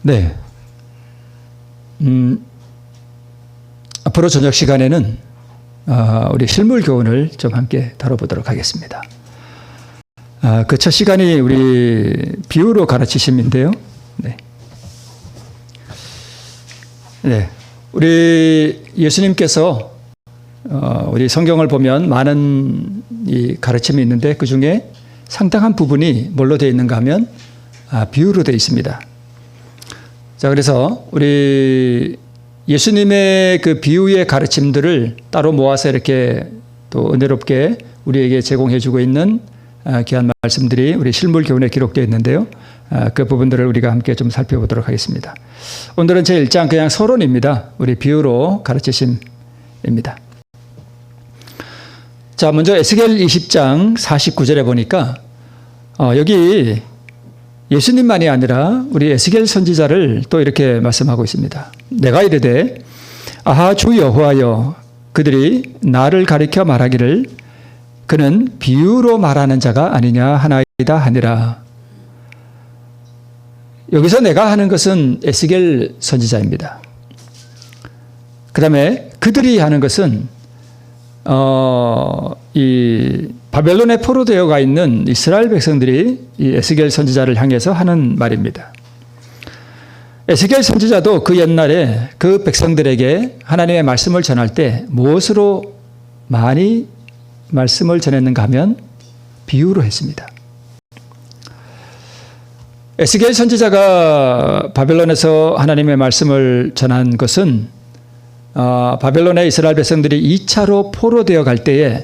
네. 앞으로 저녁 시간에는 우리 실물 교훈을 좀 함께 다뤄보도록 하겠습니다. 그 첫 시간이 우리 비유로 가르치심인데요. 네. 네. 우리 예수님께서 우리 성경을 보면 많은 이 가르침이 있는데 그 중에 상당한 부분이 뭘로 되어 있는가 하면 비유로 되어 있습니다. 자, 그래서 우리 예수님의 그 비유의 가르침들을 따로 모아서 이렇게 또 은혜롭게 우리에게 제공해 주고 있는 귀한 말씀들이 우리 실물 교훈에 기록되어 있는데요. 그 부분들을 우리가 함께 좀 살펴보도록 하겠습니다. 오늘은 제1장 그냥 서론입니다. 우리 비유로 가르치심입니다. 자, 먼저 에스겔 20장 49절에 보니까 여기 예수님만이 아니라 우리 에스겔 선지자를 또 이렇게 말씀하고 있습니다. 내가 이르되 아하 주 여호와여 그들이 나를 가리켜 말하기를 그는 비유로 말하는 자가 아니냐 하나이다 하니라. 여기서 내가 하는 것은 에스겔 선지자입니다. 그 다음에 그들이 하는 것은 이 바벨론에 포로되어가 있는 이스라엘 백성들이 이 에스겔 선지자를 향해서 하는 말입니다. 에스겔 선지자도 그 옛날에 그 백성들에게 하나님의 말씀을 전할 때 무엇으로 많이 말씀을 전했는가 하면 비유로 했습니다. 에스겔 선지자가 바벨론에서 하나님의 말씀을 전한 것은 바벨론의 이스라엘 백성들이 2차로 포로되어 갈 때에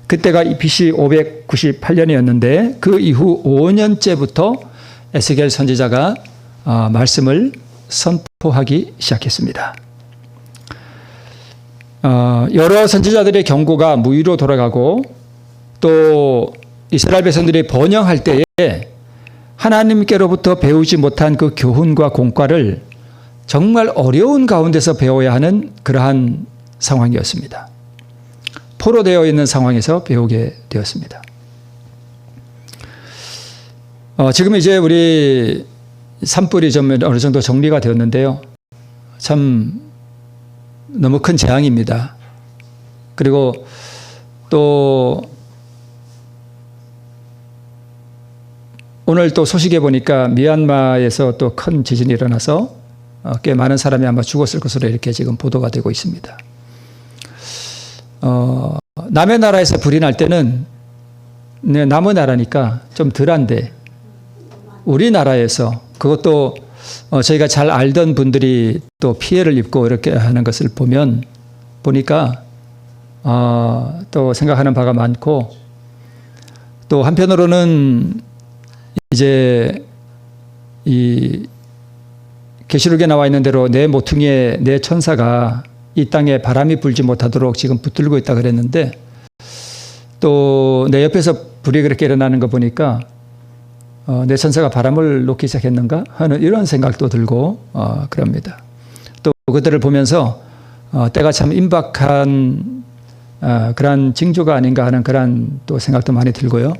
그때가 BC 598년이었는데 그 이후 5년째부터 에스겔 선지자가 말씀을 선포하기 시작했습니다. 여러 선지자들의 경고가 무의로 돌아가고 또 이스라엘 백성들이 번영할 때에 하나님께로부터 배우지 못한 그 교훈과 공과를 정말 어려운 가운데서 배워야 하는 그러한 상황이었습니다. 포로되어 있는 상황에서 배우게 되었습니다. 지금 이제 우리 산불이 좀 어느 정도 정리가 되었는데요. 참 너무 큰 재앙입니다. 그리고 또 오늘 또 소식에 보니까 미얀마에서 또 큰 지진이 일어나서 꽤 많은 사람이 아마 죽었을 것으로 이렇게 지금 보도가 되고 있습니다. 남의 나라에서 불이 날 때는 남의 나라니까 좀 덜한데 우리나라에서 그것도 저희가 잘 알던 분들이 또 피해를 입고 이렇게 하는 것을 보니까 또 생각하는 바가 많고 또 한편으로는 이제 이 계시록에 나와 있는 대로 내 모퉁이에 내 천사가 이 땅에 바람이 불지 못하도록 지금 붙들고 있다 그랬는데 또 내 옆에서 불이 그렇게 일어나는 거 보니까 내 천사가 바람을 놓기 시작했는가 하는 이런 생각도 들고 그럽니다. 또 그들을 보면서 때가 참 임박한 그런 징조가 아닌가 하는 그런 또 생각도 많이 들고요.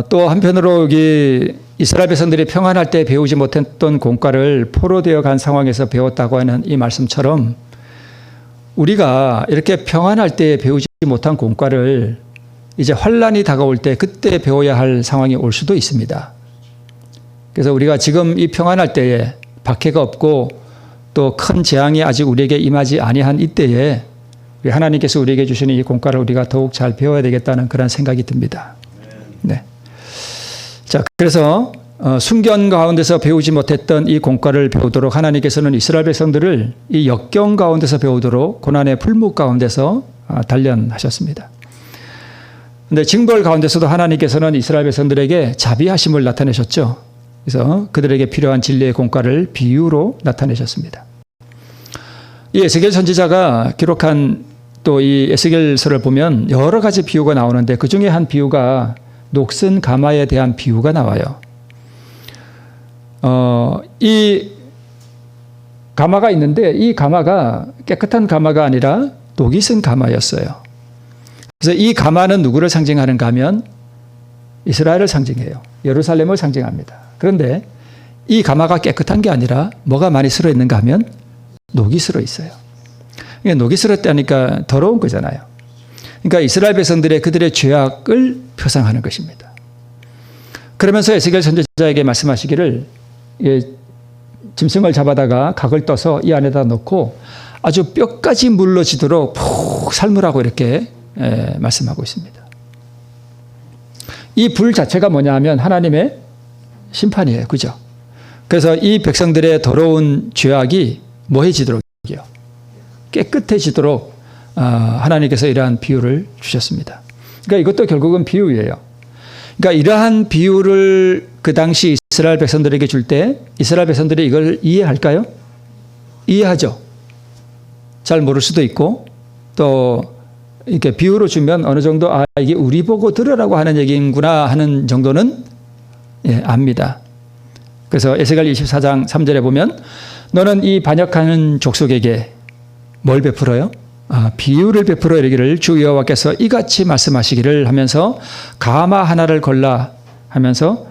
또 한편으로 여기 이스라엘 백성들이 평안할 때 배우지 못했던 공과를 포로되어 간 상황에서 배웠다고 하는 이 말씀처럼 우리가 이렇게 평안할 때 배우지 못한 공과를 이제 환란이 다가올 때 그때 배워야 할 상황이 올 수도 있습니다. 그래서 우리가 지금 이 평안할 때에 박해가 없고 또 큰 재앙이 아직 우리에게 임하지 아니한 이때에 우리 하나님께서 우리에게 주시는 이 공과를 우리가 더욱 잘 배워야 되겠다는 그런 생각이 듭니다. 네. 자, 그래서 순견 가운데서 배우지 못했던 이 공과를 배우도록 하나님께서는 이스라엘 백성들을 이 역경 가운데서 배우도록 고난의 풀무 가운데서 단련하셨습니다. 그런데 징벌 가운데서도 하나님께서는 이스라엘 백성들에게 자비하심을 나타내셨죠. 그래서 그들에게 필요한 진리의 공과를 비유로 나타내셨습니다. 이 에스겔 선지자가 기록한 또 이 에스겔서를 보면 여러 가지 비유가 나오는데 그 중에 한 비유가 녹슨 가마에 대한 비유가 나와요. 이 가마가 있는데 이 가마가 깨끗한 가마가 아니라 독이 쓴 가마였어요. 그래서 이 가마는 누구를 상징하는가 하면 이스라엘을 상징해요. 예루살렘을 상징합니다. 그런데 이 가마가 깨끗한 게 아니라 뭐가 많이 쓸어 있는가 하면 녹이 쓸어 있어요. 녹이 쓸었다니까 더러운 거잖아요. 그러니까 이스라엘 백성들의 그들의 죄악을 표상하는 것입니다. 그러면서 에스겔 선지자에게 말씀하시기를 짐승을 잡아다가 각을 떠서 이 안에다 넣고 아주 뼈까지 물러지도록 푹 삶으라고 이렇게 말씀하고 있습니다. 이 불 자체가 뭐냐 하면 하나님의 심판이에요. 그죠? 그래서 이 백성들의 더러운 죄악이 뭐해지도록요? 깨끗해지도록 하나님께서 이러한 비유를 주셨습니다. 그러니까 이것도 결국은 비유예요. 그러니까 이러한 비유를 그 당시 이스라엘 백성들에게 줄 때 이스라엘 백성들이 이걸 이해할까요? 이해하죠. 잘 모를 수도 있고 또 이렇게 비유로 주면 어느 정도 이게 우리 보고 들으라고 하는 얘기인구나 하는 정도는 압니다. 그래서 에스겔 24장 3절에 보면 너는 이 반역하는 족속에게 뭘 베풀어요? 비유를 베풀어 이르기를 주 여호와께서 이같이 말씀하시기를 하면서 가마 하나를 골라 하면서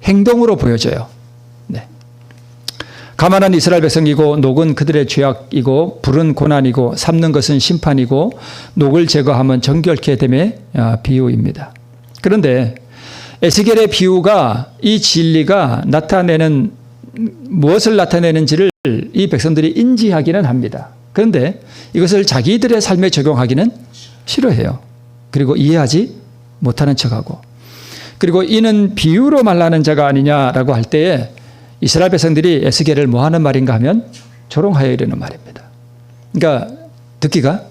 행동으로 보여줘요. 네. 가마는 이스라엘 백성이고 녹은 그들의 죄악이고 불은 고난이고 삶는 것은 심판이고 녹을 제거하면 정결케 됨의 비유입니다. 그런데 에스겔의 비유가 이 진리가 나타내는 무엇을 나타내는지를 이 백성들이 인지하기는 합니다. 그런데 이것을 자기들의 삶에 적용하기는 싫어해요. 그리고 이해하지 못하는 척하고. 그리고 이는 비유로 말하는 자가 아니냐라고 할 때에 이스라엘 백성들이 에스겔을 뭐 하는 말인가 하면 조롱하여 이르는 말입니다. 그러니까 듣기가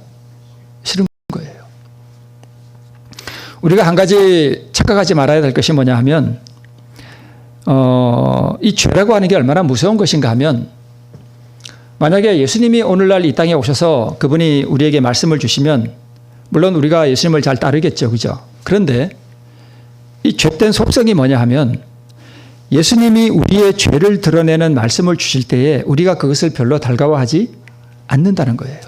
싫은 거예요. 우리가 한 가지 착각하지 말아야 될 것이 뭐냐 하면 이 죄라고 하는 게 얼마나 무서운 것인가 하면 만약에 예수님이 오늘날 이 땅에 오셔서 그분이 우리에게 말씀을 주시면 물론 우리가 예수님을 잘 따르겠죠. 그죠? 그런데 이 죄된 속성이 뭐냐 하면 예수님이 우리의 죄를 드러내는 말씀을 주실 때에 우리가 그것을 별로 달가워하지 않는다는 거예요.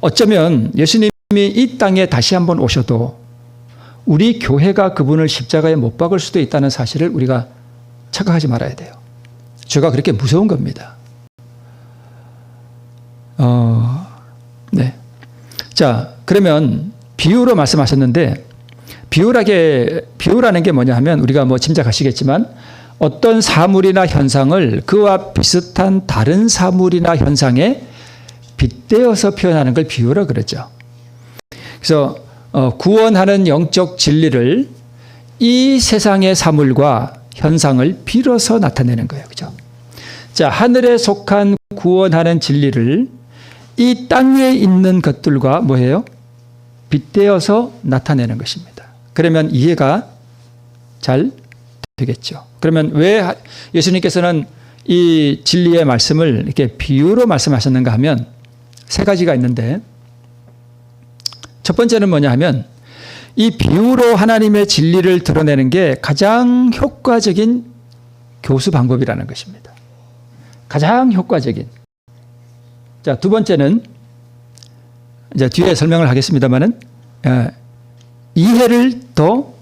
어쩌면 예수님이 이 땅에 다시 한번 오셔도 우리 교회가 그분을 십자가에 못 박을 수도 있다는 사실을 우리가 착각하지 말아야 돼요. 죄가 그렇게 무서운 겁니다. 네. 자, 그러면 비유로 말씀하셨는데 비유라는 게 뭐냐 하면 우리가 뭐 짐작하시겠지만 어떤 사물이나 현상을 그와 비슷한 다른 사물이나 현상에 빗대어서 표현하는 걸 비유라 그러죠. 그래서 구원하는 영적 진리를 이 세상의 사물과 현상을 빌어서 나타내는 거예요. 그죠? 자, 하늘에 속한 구원하는 진리를 이 땅에 있는 것들과 뭐예요? 빗대어서 나타내는 것입니다. 그러면 이해가 잘 되겠죠. 그러면 왜 예수님께서는 이 진리의 말씀을 이렇게 비유로 말씀하셨는가 하면 세 가지가 있는데 첫 번째는 뭐냐 하면 이 비유로 하나님의 진리를 드러내는 게 가장 효과적인 교수 방법이라는 것입니다. 가장 효과적인. 자, 두 번째는 이제 뒤에 설명을 하겠습니다만은 이해를 더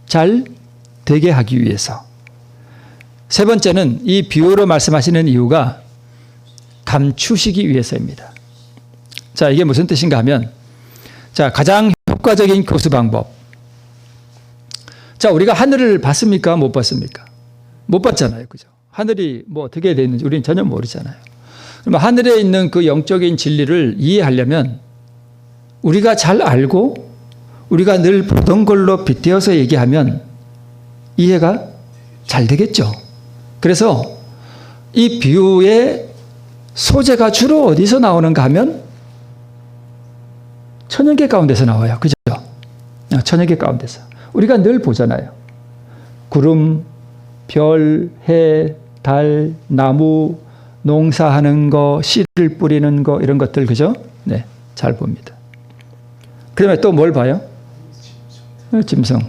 잘 되게 하기 위해서. 세 번째는 이 비유로 말씀하시는 이유가 감추시기 위해서입니다. 자, 이게 무슨 뜻인가 하면 자, 가장 효과적인 교수 방법. 자, 우리가 하늘을 봤습니까? 못 봤습니까? 못 봤잖아요. 그죠? 하늘이 뭐 어떻게 되는지 우리는 전혀 모르잖아요. 그러면 하늘에 있는 그 영적인 진리를 이해하려면 우리가 잘 알고 우리가 늘 보던 걸로 빗대어서 얘기하면 이해가 잘 되겠죠. 그래서 이 비유의 소재가 주로 어디서 나오는가 하면 천연계 가운데서 나와요. 그죠? 천연계 가운데서. 우리가 늘 보잖아요. 구름, 별, 해, 달, 나무, 농사하는 거, 씨를 뿌리는 거 이런 것들 그죠? 네, 잘 봅니다. 그다음에 또 뭘 봐요? 짐승.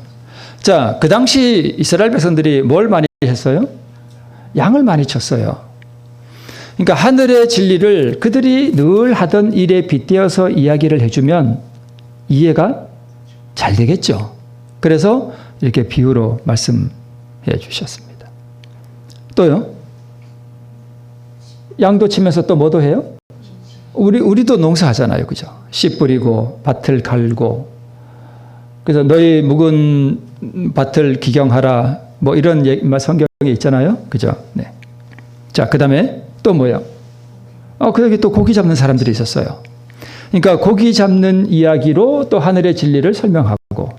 자, 그 당시 이스라엘 백성들이 뭘 많이 했어요? 양을 많이 쳤어요. 그러니까 하늘의 진리를 그들이 늘 하던 일에 빗대어서 이야기를 해주면 이해가 잘 되겠죠. 그래서 이렇게 비유로 말씀해 주셨습니다. 또요? 양도 치면서 또 뭐도 해요? 우리도 농사하잖아요. 그죠? 씨 뿌리고 밭을 갈고, 그래서 너희 묵은 밭을 기경하라, 뭐 이런 성경에 있잖아요. 그죠? 네. 자, 그 다음에 또 뭐요? 그 여기 또 고기 잡는 사람들이 있었어요. 그러니까 고기 잡는 이야기로 또 하늘의 진리를 설명하고,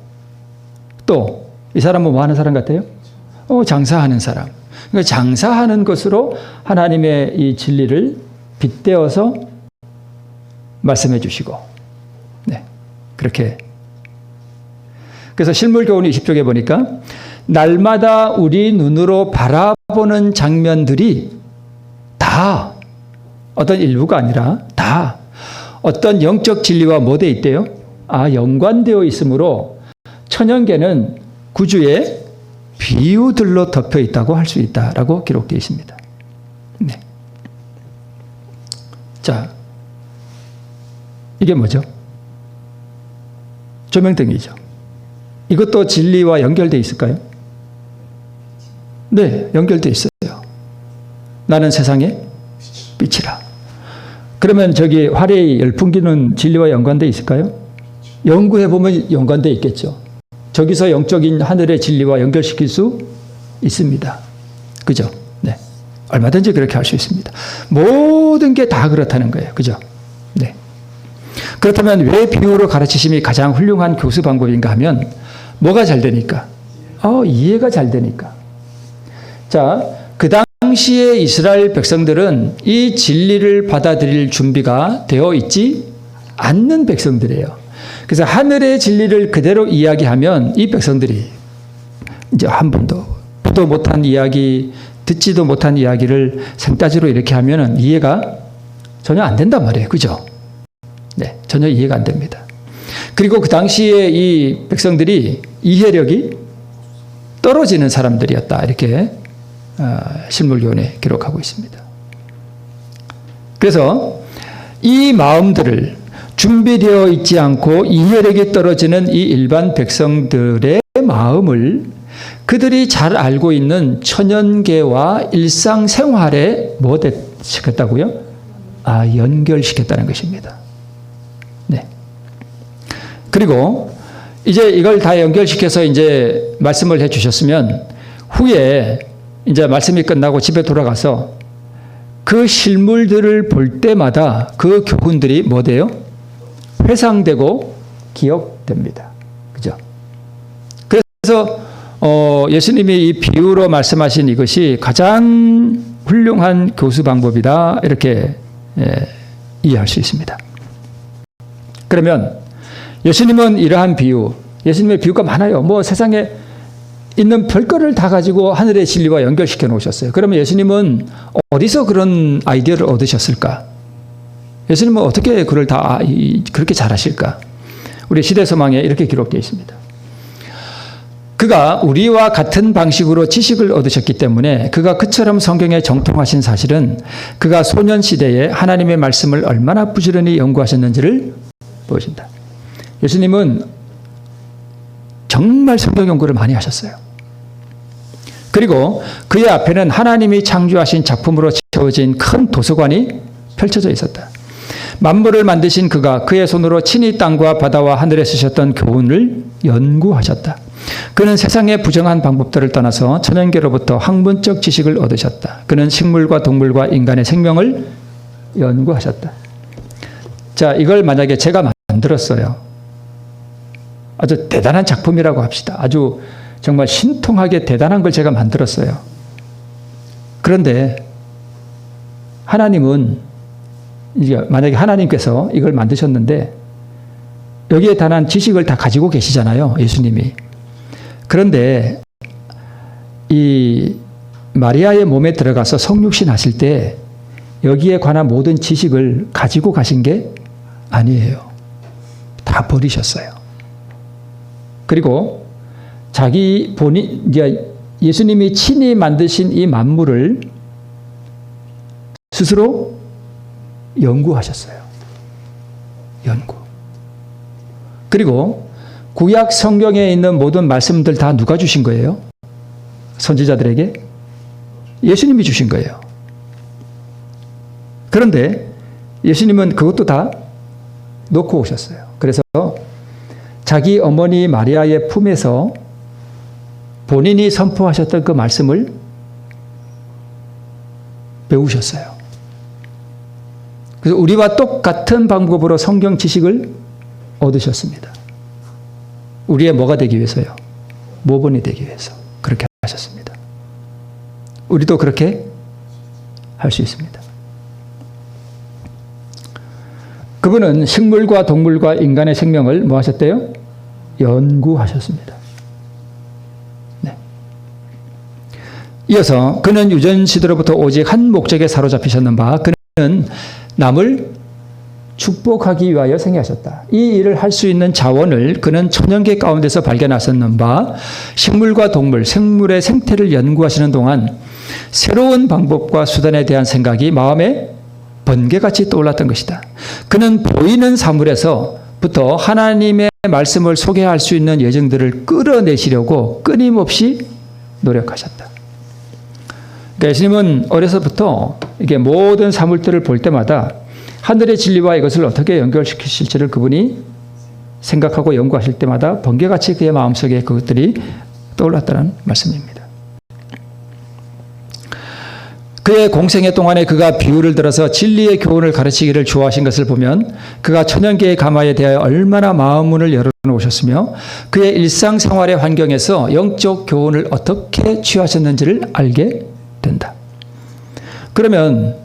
또 이 사람은 뭐 하는 사람 같아요? 장사하는 사람. 그러니까 장사하는 것으로 하나님의 이 진리를 빗대어서 말씀해 주시고, 네. 그렇게. 그래서 실물교훈 20쪽에 보니까 날마다 우리 눈으로 바라보는 장면들이 다 어떤 일부가 아니라 다 어떤 영적 진리와 뭐 돼 있대요? 연관되어 있으므로 천연계는 구주의 비유들로 덮여 있다고 할 수 있다라고 기록되어 있습니다. 네. 자, 이게 뭐죠? 조명등이죠. 이것도 진리와 연결되어 있을까요? 네, 연결되어 있어요. 나는 세상의 빛이라. 그러면 저기 화려의 열풍기는 진리와 연관되어 있을까요? 연구해보면 연관되어 있겠죠. 저기서 영적인 하늘의 진리와 연결시킬 수 있습니다. 그죠? 네. 얼마든지 그렇게 할 수 있습니다. 모든 게 다 그렇다는 거예요. 그죠? 네. 그렇다면 왜 비유로 가르치심이 가장 훌륭한 교수 방법인가 하면 뭐가 잘 되니까? 이해가 잘 되니까. 자, 그 당시에 이스라엘 백성들은 이 진리를 받아들일 준비가 되어 있지 않는 백성들이에요. 그래서 하늘의 진리를 그대로 이야기하면 이 백성들이 이제 한 번도 보도 못한 이야기, 듣지도 못한 이야기를 생따지로 이렇게 하면은 이해가 전혀 안 된단 말이에요. 그죠? 네, 전혀 이해가 안 됩니다. 그리고 그 당시에 이 백성들이 이해력이 떨어지는 사람들이었다. 이렇게 실물교훈에 기록하고 있습니다. 그래서 이 마음들을 준비되어 있지 않고 이해력이 떨어지는 이 일반 백성들의 마음을 그들이 잘 알고 있는 천연계와 일상생활에 뭐 시켰다고요? 연결시켰다는 것입니다. 네. 그리고 이제 이걸 다 연결시켜서 이제 말씀을 해 주셨으면 후에 이제 말씀이 끝나고 집에 돌아가서 그 실물들을 볼 때마다 그 교훈들이 뭐 돼요? 회상되고 기억됩니다. 그죠? 그래서 예수님이 이 비유로 말씀하신 이것이 가장 훌륭한 교수 방법이다. 이렇게 이해할 수 있습니다. 그러면 예수님은 이러한 비유, 예수님의 비유가 많아요. 뭐 세상에 있는 별거를 다 가지고 하늘의 진리와 연결시켜 놓으셨어요. 그러면 예수님은 어디서 그런 아이디어를 얻으셨을까? 예수님은 어떻게 그걸 다 그렇게 잘하실까? 우리 시대서망에 이렇게 기록되어 있습니다. 그가 우리와 같은 방식으로 지식을 얻으셨기 때문에 그가 그처럼 성경에 정통하신 사실은 그가 소년 시대에 하나님의 말씀을 얼마나 부지런히 연구하셨는지를 보여준다. 예수님은 정말 성경 연구를 많이 하셨어요. 그리고 그의 앞에는 하나님이 창조하신 작품으로 채워진 큰 도서관이 펼쳐져 있었다. 만물을 만드신 그가 그의 손으로 친히 땅과 바다와 하늘에 쓰셨던 교훈을 연구하셨다. 그는 세상의 부정한 방법들을 떠나서 천연계로부터 학문적 지식을 얻으셨다. 그는 식물과 동물과 인간의 생명을 연구하셨다. 자, 이걸 만약에 제가 만들었어요. 아주 대단한 작품이라고 합시다. 아주 정말 신통하게 대단한 걸 제가 만들었어요. 그런데 하나님은 만약에 하나님께서 이걸 만드셨는데 여기에 관한 지식을 다 가지고 계시잖아요. 예수님이. 그런데 이 마리아의 몸에 들어가서 성육신 하실 때 여기에 관한 모든 지식을 가지고 가신 게 아니에요. 다 버리셨어요. 그리고 자기 본인, 이제 예수님이 친히 만드신 이 만물을 스스로 연구하셨어요. 연구. 그리고 구약 성경에 있는 모든 말씀들 다 누가 주신 거예요? 선지자들에게? 예수님이 주신 거예요. 그런데 예수님은 그것도 다 놓고 오셨어요. 그래서 자기 어머니 마리아의 품에서 본인이 선포하셨던 그 말씀을 배우셨어요. 그래서 우리와 똑같은 방법으로 성경 지식을 얻으셨습니다. 우리의 뭐가 되기 위해서요? 모본이 되기 위해서 그렇게 하셨습니다. 우리도 그렇게 할 수 있습니다. 그분은 식물과 동물과 인간의 생명을 뭐 하셨대요? 연구하셨습니다. 네. 이어서 그는 유전시대로부터 오직 한 목적에 사로잡히셨는 바 그는 남을 축복하기 위하여 생애하셨다. 이 일을 할 수 있는 자원을 그는 천연계 가운데서 발견하셨는 바 식물과 동물, 생물의 생태를 연구하시는 동안 새로운 방법과 수단에 대한 생각이 마음에 번개같이 떠올랐던 것이다. 그는 보이는 사물에서부터 하나님의 말씀을 소개할 수 있는 예정들을 끌어내시려고 끊임없이 노력하셨다. 그러니까 예수님은 어려서부터 이게 모든 사물들을 볼 때마다 하늘의 진리와 이것을 어떻게 연결시키실지를 그분이 생각하고 연구하실 때마다 번개같이 그의 마음속에 그것들이 떠올랐다는 말씀입니다. 그의 공생애 동안에 그가 비유를 들어서 진리의 교훈을 가르치기를 좋아하신 것을 보면 그가 천연계의 가마에 대하여 얼마나 마음문을 열어놓으셨으며 그의 일상생활의 환경에서 영적 교훈을 어떻게 취하셨는지를 알게 된다. 그러면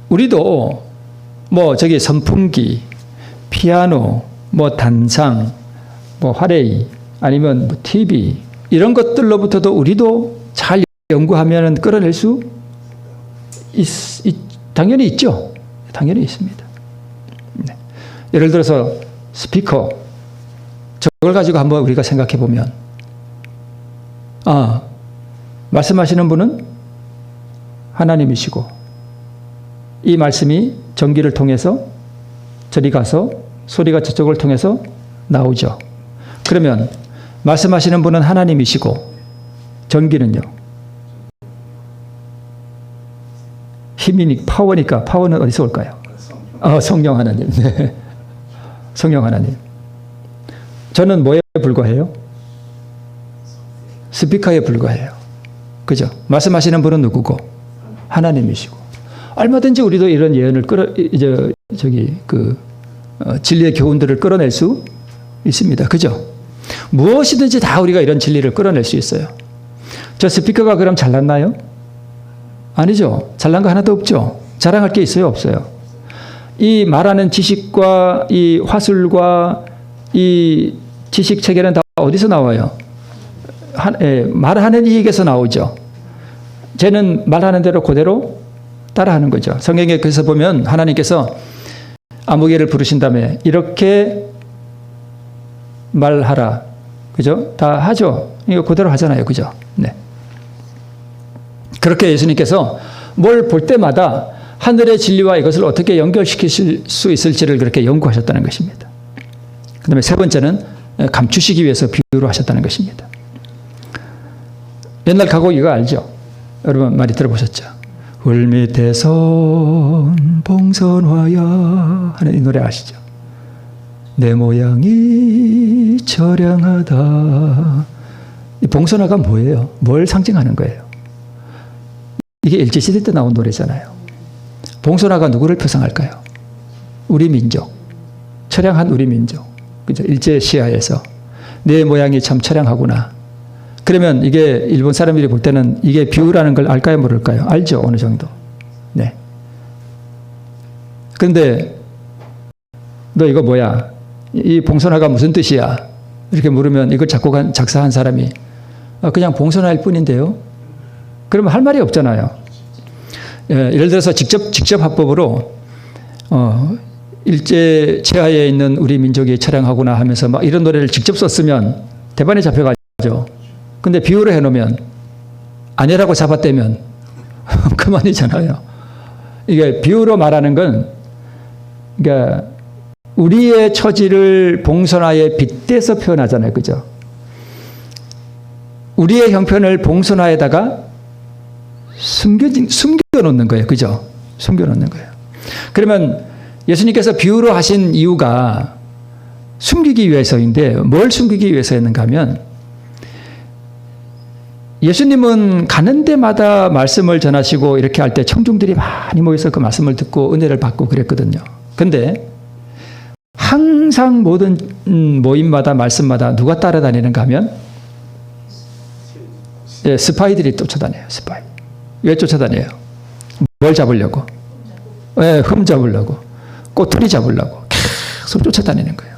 우리도 선풍기, 피아노, 단상, 화레이, 아니면 TV 이런 것들로부터도 우리도 잘 연구하면 끌어낼 수 당연히 있죠. 당연히 있습니다. 네. 예를 들어서 스피커 저걸 가지고 한번 우리가 생각해 보면 말씀하시는 분은 하나님이시고 이 말씀이 전기를 통해서 저리 가서 소리가 저쪽을 통해서 나오죠. 그러면 말씀하시는 분은 하나님이시고 전기는요? 파워니까 파워는 어디서 올까요? 성령 하나님. 네. 성령 하나님. 저는 뭐에 불과해요? 스피커에 불과해요. 그죠? 말씀하시는 분은 누구고? 하나님이시고. 얼마든지 우리도 이런 예언을 진리의 교훈들을 끌어낼 수 있습니다. 그죠? 무엇이든지 다 우리가 이런 진리를 끌어낼 수 있어요. 저 스피커가 그럼 잘났나요? 아니죠. 잘난 거 하나도 없죠. 자랑할 게 있어요? 없어요? 이 말하는 지식과 이 화술과 이 지식 체계는 다 어디서 나와요? 말하는 이익에서 나오죠. 쟤는 말하는 대로 그대로 따라하는 거죠. 성경에 그래서 보면 하나님께서 아무개를 부르신 다음에 이렇게 말하라. 그죠? 다 하죠. 이거 그대로 하잖아요. 그죠? 네. 그렇게 예수님께서 뭘 볼 때마다 하늘의 진리와 이것을 어떻게 연결시킬 수 있을지를 그렇게 연구하셨다는 것입니다. 그 다음에 세 번째는 감추시기 위해서 비유로 하셨다는 것입니다. 옛날 가곡 이거 알죠? 여러분 많이 들어보셨죠? 울 밑에선 봉선화야 하는 이 노래 아시죠? 내 모양이 처량하다. 이 봉선화가 뭐예요? 뭘 상징하는 거예요? 이게 일제시대 때 나온 노래잖아요. 봉선화가 누구를 표상할까요? 우리 민족. 처량한 우리 민족. 그죠? 일제 시야에서. 내 모양이 참 처량하구나. 그러면 이게 일본 사람들이 볼 때는 이게 비유라는 걸 알까요? 모를까요? 알죠? 어느 정도. 네. 그런데 너 이거 뭐야? 이 봉선화가 무슨 뜻이야? 이렇게 물으면 이걸 작사한 사람이 그냥 봉선화일 뿐인데요. 그러면 할 말이 없잖아요. 예를 들어서 직접 합법으로 일제 체하에 있는 우리 민족이 처량하구나 하면서 막 이런 노래를 직접 썼으면 대반에 잡혀가죠. 근데 비유로 해놓으면 아니라고 잡아떼면 그만이잖아요. 이게 비유로 말하는 건 그러니까 우리의 처지를 봉선화에 빗대서 표현하잖아요. 그죠? 우리의 형편을 봉선화에다가 숨겨놓는 거예요. 그죠? 숨겨놓는 거예요. 그러면 예수님께서 비유로 하신 이유가 숨기기 위해서인데 뭘 숨기기 위해서였는가 하면 예수님은 가는 데마다 말씀을 전하시고 이렇게 할 때 청중들이 많이 모여서 그 말씀을 듣고 은혜를 받고 그랬거든요. 근데 항상 모든 모임마다 말씀마다 누가 따라다니는가 하면 스파이들이 쫓아다녀요. 스파이. 왜 쫓아다녀요? 뭘 잡으려고? 흠 잡으려고. 꼬투리 잡으려고. 계속 쫓아다니는 거예요.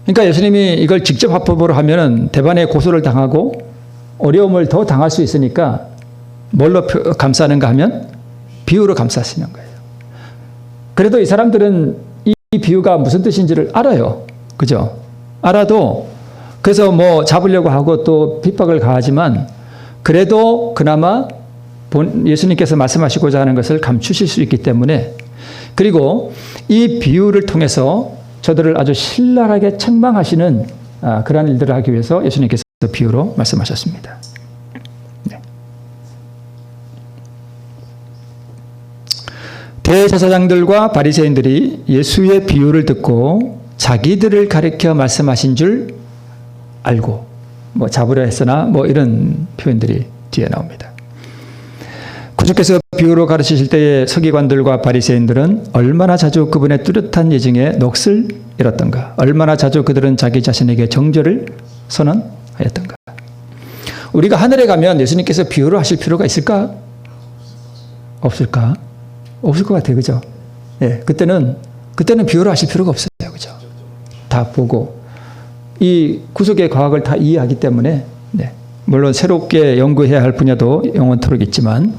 그러니까 예수님이 이걸 직접 화법으로 하면은 대반에 고소를 당하고 어려움을 더 당할 수 있으니까 뭘로 감싸는가 하면 비유로 감싸시는 거예요. 그래도 이 사람들은 이 비유가 무슨 뜻인지를 알아요. 그죠? 알아도 그래서 뭐 잡으려고 하고 또 핍박을 가하지만 그래도 그나마 예수님께서 말씀하시고자 하는 것을 감추실 수 있기 때문에 그리고 이 비유를 통해서 저들을 아주 신랄하게 책망하시는 그러한 일들을 하기 위해서 예수님께서 비유로 말씀하셨습니다. 네. 대제사장들과 바리새인들이 예수의 비유를 듣고 자기들을 가리켜 말씀하신 줄 알고 뭐 잡으려 했으나 뭐 이런 표현들이 뒤에 나옵니다. 구주께서 비유로 가르치실 때의 서기관들과 바리새인들은 얼마나 자주 그분의 뚜렷한 예증에 넋을 잃었던가. 얼마나 자주 그들은 자기 자신에게 정죄를 선언하였던가. 우리가 하늘에 가면 예수님께서 비유로 하실 필요가 있을까? 없을까? 없을 것 같아요. 그죠? 예, 그때는 비유로 하실 필요가 없어요. 그죠? 다 보고 이 구속의 과학을 다 이해하기 때문에 네. 물론 새롭게 연구해야 할 분야도 영원토록 있지만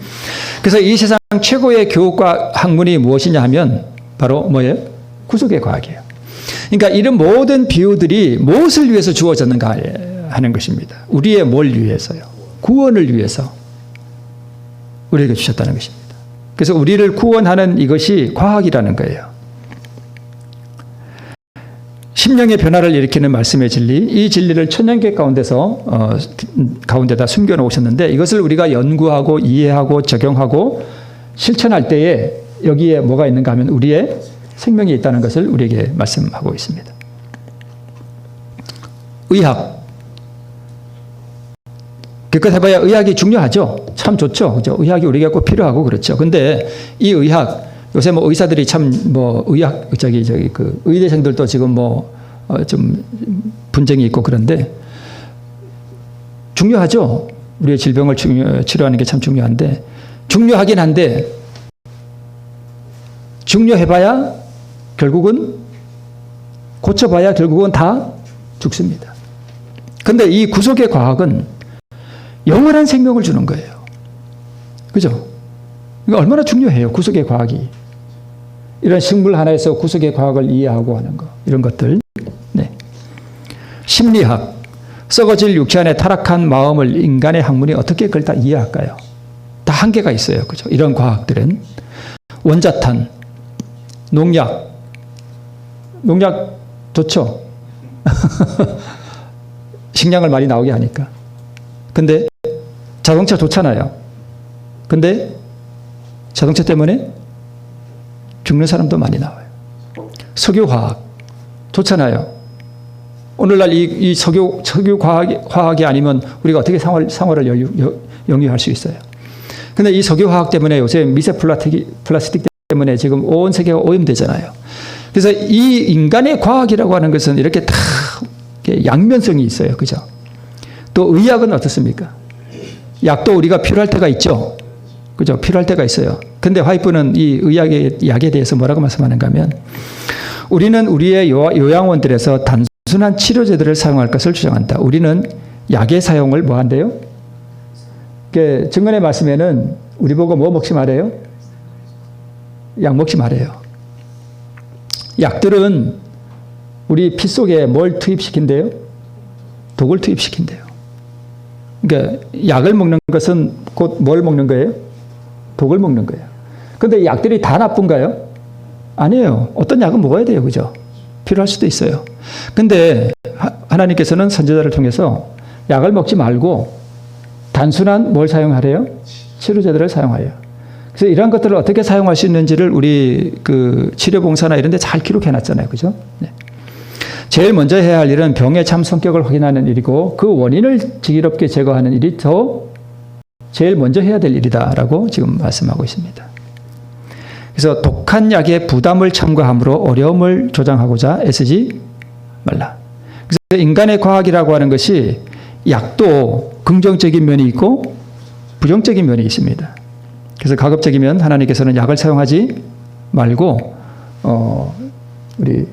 그래서 이 세상 최고의 교육과 학문이 무엇이냐 하면 바로 뭐예요? 구속의 과학이에요. 그러니까 이런 모든 비유들이 무엇을 위해서 주어졌는가 하는 것입니다. 우리의 뭘 위해서요? 구원을 위해서 우리에게 주셨다는 것입니다. 그래서 우리를 구원하는 이것이 과학이라는 거예요. 심령의 변화를 일으키는 말씀의 진리, 이 진리를 천년계 가운데다 숨겨놓으셨는데 이것을 우리가 연구하고 이해하고 적용하고 실천할 때에 여기에 뭐가 있는가 하면 우리의 생명이 있다는 것을 우리에게 말씀하고 있습니다. 의학. 그것 해봐야 의학이 중요하죠. 참 좋죠. 그죠? 의학이 우리에게 꼭 필요하고 그렇죠. 근데 이 의학, 요새 뭐 의사들이 참 뭐 의학 그 의대생들도 지금 좀 분쟁이 있고 그런데 중요하죠. 우리의 질병을 치료하는 게 참 중요한데 중요하긴 한데 중요해봐야 결국은 고쳐봐야 결국은 다 죽습니다. 근데 이 구속의 과학은 영원한 생명을 주는 거예요. 그죠? 이거 얼마나 중요해요. 구속의 과학이. 이런 식물 하나에서 구속의 과학을 이해하고 하는 거. 이런 것들. 네. 심리학. 썩어질 육체 안에 타락한 마음을 인간의 학문이 어떻게 그걸 다 이해할까요? 다 한계가 있어요. 그죠? 이런 과학들은. 원자탄. 농약. 농약 좋죠? 식량을 많이 나오게 하니까. 근데 자동차 좋잖아요. 근데 자동차 때문에 죽는 사람도 많이 나와요. 석유화학 좋잖아요. 오늘날 이 석유화학이 아니면 우리가 어떻게 생활을 영위할 수 있어요. 근데 이 석유화학 때문에 요새 미세 플라스틱 때문에 지금 온 세계가 오염되잖아요. 그래서 이 인간의 과학이라고 하는 것은 이렇게 다 양면성이 있어요. 그죠? 또 의학은 어떻습니까? 약도 우리가 필요할 때가 있죠. 그죠? 필요할 때가 있어요. 근데 화이프는 이 약에 대해서 뭐라고 말씀하는가 하면 우리는 우리의 요양원들에서 단순한 치료제들을 사용할 것을 주장한다. 우리는 약의 사용을 뭐 한대요? 증언의 말씀에는 우리 보고 뭐 먹지 말아요? 약 먹지 말아요. 약들은 우리 피 속에 뭘 투입시킨대요? 독을 투입시킨대요. 그러니까 약을 먹는 것은 곧 뭘 먹는 거예요? 독을 먹는 거예요. 그런데 약들이 다 나쁜가요? 아니에요. 어떤 약은 먹어야 돼요. 그죠? 필요할 수도 있어요. 근데 하나님께서는 선지자를 통해서 약을 먹지 말고 단순한 뭘 사용하래요? 치료제들을 사용하래요. 그래서 이러한 것들을 어떻게 사용할 수 있는지를 우리 그 치료봉사나 이런 데 잘 기록해 놨잖아요. 그죠? 네. 제일 먼저 해야 할 일은 병의 참 성격을 확인하는 일이고 그 원인을 지혜롭게 제거하는 일이 제일 먼저 해야 될 일이다라고 지금 말씀하고 있습니다. 그래서 독한 약에 부담을 첨가함으로 어려움을 조장하고자 애쓰지 말라. 그래서 인간의 과학이라고 하는 것이 약도 긍정적인 면이 있고 부정적인 면이 있습니다. 그래서 가급적이면 하나님께서는 약을 사용하지 말고 우리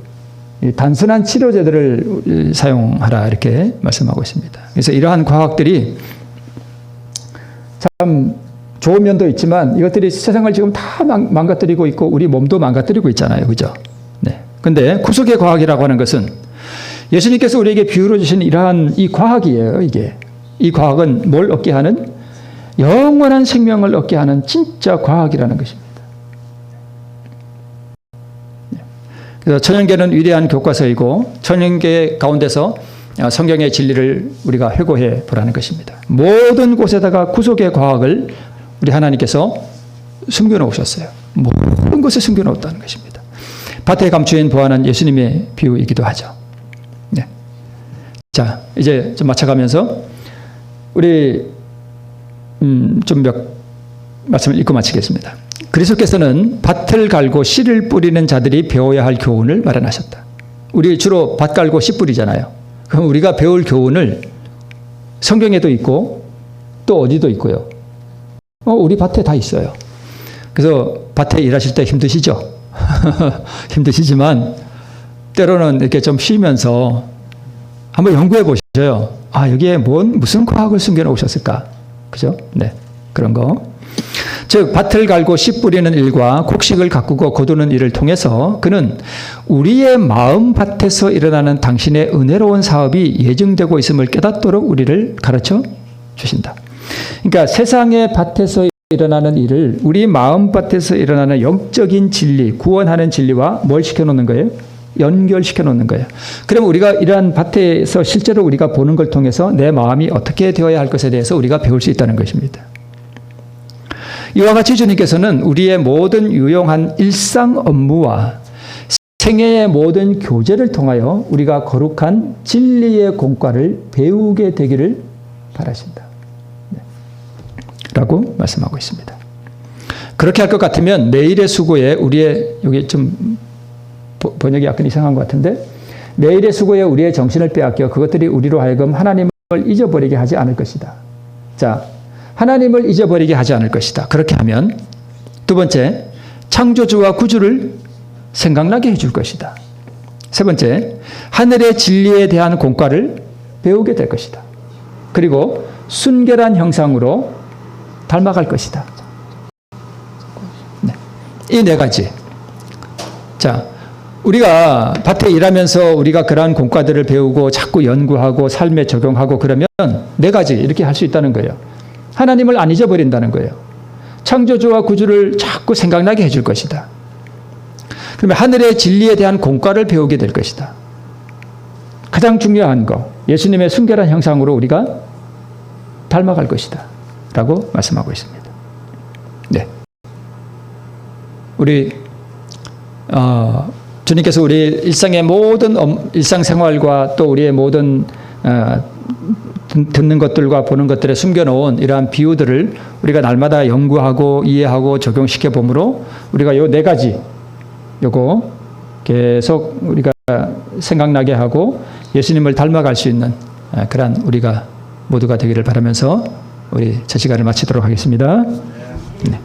단순한 치료제들을 사용하라 이렇게 말씀하고 있습니다. 그래서 이러한 과학들이 참 좋은 면도 있지만 이것들이 세상을 지금 다 망가뜨리고 있고 우리 몸도 망가뜨리고 있잖아요. 그죠? 네. 근데 구속의 과학이라고 하는 것은 예수님께서 우리에게 비유로 주신 이러한 이 과학이에요. 이게. 이 과학은 뭘 얻게 하는? 영원한 생명을 얻게 하는 진짜 과학이라는 것입니다. 그래서 천연계는 위대한 교과서이고 천연계 가운데서 성경의 진리를 우리가 회고해 보라는 것입니다. 모든 곳에다가 구속의 과학을 우리 하나님께서 숨겨놓으셨어요. 모든 것을 숨겨놓았다는 것입니다. 밭에 감추인 보아는 예수님의 비유이기도 하죠. 네. 자, 이제 좀 맞춰가면서 우리 좀 몇 말씀을 읽고 마치겠습니다. 그리스도께서는 밭을 갈고 씨를 뿌리는 자들이 배워야 할 교훈을 마련하셨다. 우리 주로 밭 갈고 씨 뿌리잖아요. 그럼 우리가 배울 교훈을 성경에도 있고 또 어디도 있고요. 우리 밭에 다 있어요. 그래서 밭에 일하실 때 힘드시죠? 힘드시지만 때로는 이렇게 좀 쉬면서 한번 연구해 보셔요. 아, 여기에 무슨 과학을 숨겨 놓으셨을까? 그죠? 네. 그런 거. 즉 밭을 갈고 씨 뿌리는 일과 곡식을 가꾸고 거두는 일을 통해서 그는 우리의 마음 밭에서 일어나는 당신의 은혜로운 사업이 예정되고 있음을 깨닫도록 우리를 가르쳐 주신다. 그러니까 세상의 밭에서 일어나는 일을 우리 마음 밭에서 일어나는 영적인 진리, 구원하는 진리와 뭘 시켜놓는 거예요? 연결시켜 놓는 거예요. 그럼 우리가 이러한 밭에서 실제로 우리가 보는 걸 통해서 내 마음이 어떻게 되어야 할 것에 대해서 우리가 배울 수 있다는 것입니다. 이와 같이 주님께서는 우리의 모든 유용한 일상 업무와 생애의 모든 교제를 통하여 우리가 거룩한 진리의 공과를 배우게 되기를 바라신다. 라고 말씀하고 있습니다. 그렇게 할 것 같으면 매일의 수고에 우리의, 여기 좀 번역이 약간 이상한 것 같은데, 매일의 수고에 우리의 정신을 빼앗겨 그것들이 우리로 하여금 하나님을 잊어버리게 하지 않을 것이다. 자, 하나님을 잊어버리게 하지 않을 것이다. 그렇게 하면 두 번째, 창조주와 구주를 생각나게 해줄 것이다. 세 번째, 하늘의 진리에 대한 공과를 배우게 될 것이다. 그리고 순결한 형상으로 닮아갈 것이다. 네. 이 네 가지. 자, 우리가 밭에 일하면서 우리가 그러한 공과들을 배우고 자꾸 연구하고 삶에 적용하고 그러면 네 가지 이렇게 할 수 있다는 거예요. 하나님을 안 잊어버린다는 거예요. 창조주와 구주를 자꾸 생각나게 해줄 것이다. 그러면 하늘의 진리에 대한 공과를 배우게 될 것이다. 가장 중요한 거, 예수님의 순결한 형상으로 우리가 닮아갈 것이다. 라고 말씀하고 있습니다. 네. 우리, 주님께서 우리 일상의 모든 일상생활과 또 우리의 모든 듣는 것들과 보는 것들에 숨겨놓은 이러한 비유들을 우리가 날마다 연구하고 이해하고 적용시켜 보므로 우리가 요 네 가지 요거 계속 우리가 생각나게 하고 예수님을 닮아갈 수 있는 그러한 우리가 모두가 되기를 바라면서 우리 제 시간을 마치도록 하겠습니다. 네.